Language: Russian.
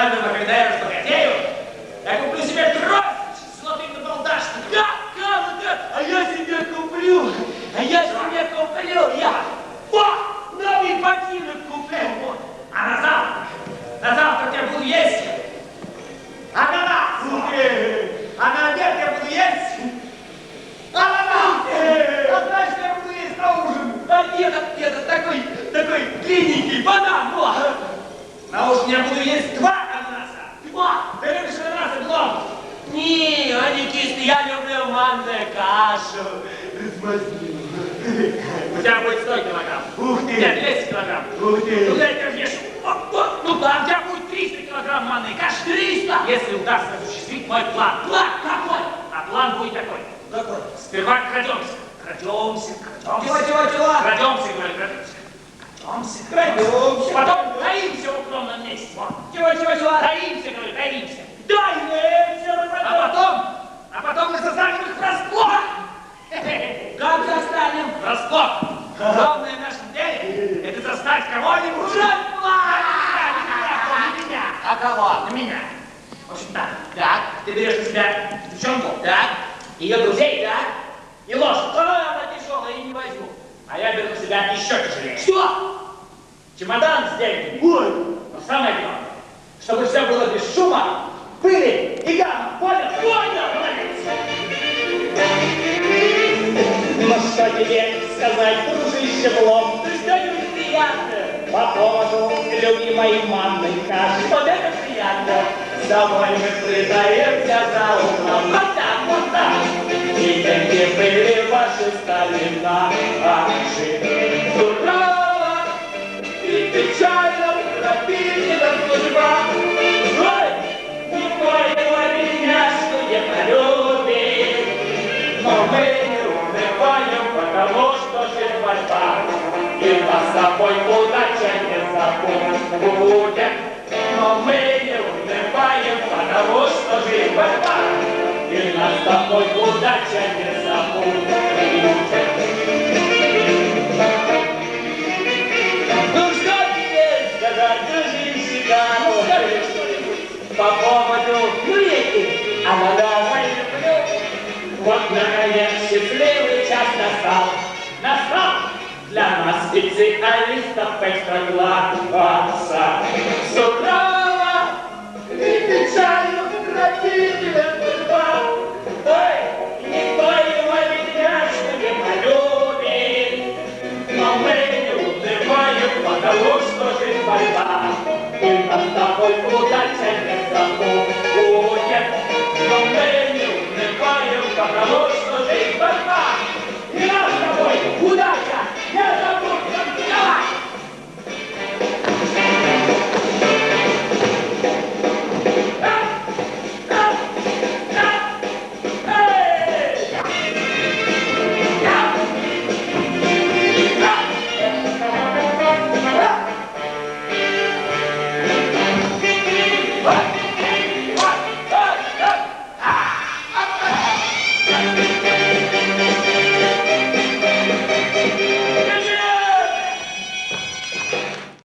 экономим, а когда я разбогатею, я куплю себе трофи с золотым набалдашником. Да, а я себе куплю, новый ботинок куплю. А на завтрак я буду есть, ананас. А на обед я буду есть ананас. А знаешь, что я буду есть на ужин? А деда, такой длинненький банан. На ужин я буду есть 2 ананаса. Ты любишь ананасы, Глоб? Не, они кислые, я люблю манную кашу. У тебя будет 100 килограмм. Ух ты! Нет, 200 килограмм. Ух ты! Ну, дай ешь. Ну да, у тебя будет 300 килограмм манной каши. 300! Если удастся осуществить мой план. План какой? А план будет такой. Какой? Сперва крадемся. Крадемся. Чего? Крадемся, говорю, крадемся. Потом таимся в укромном месте. Вот. Чего? Таимся, говорю, таимся. А потом мы застанем их врасплох. Как застанем? Врасплох. Главное в нашем деле — это заставить кого-нибудь. Не меня. А кого? На меня. В общем так. Так. Ты берешь на себя девчонку, Так. ее друзей, Так. и лошадь. Она тяжелая, и не возьму. А я беру на себя еще тяжелее. Что? Чемодан с деньгами. Ой. Но самое главное, чтобы все было без шума, пыли и гамма. Понял? Молодец. Ну что тебе сказать, дружище Блом? Ты что-нибудь приятное? По поводу любимой манной каши. Вот это приятно. С тобой мы притаимся за углом. Вот так. И деньги были ваши стали наши. Сурова и печально пропитана судьба. Ой, не поняла меня, что я полюбил. Но мы не унываем, потому что жизнь борьба. И нас с тобой удача не забудет. Но мы не унываем, потому что жизнь борьба. И нас с тобой удача не забудет. Ну что тебе сказать, дружище, ну скажи что-нибудь по поводу реки. Она давай люблю. Вот, наконец, счастливый час настал. Настал для нас, специалистов экстра-класса. Сурова и печально пропитана судьба. Ой, никто его бедняжку не полюбит. Но мы не унываем, потому что жизнь борьба. И нас с тобой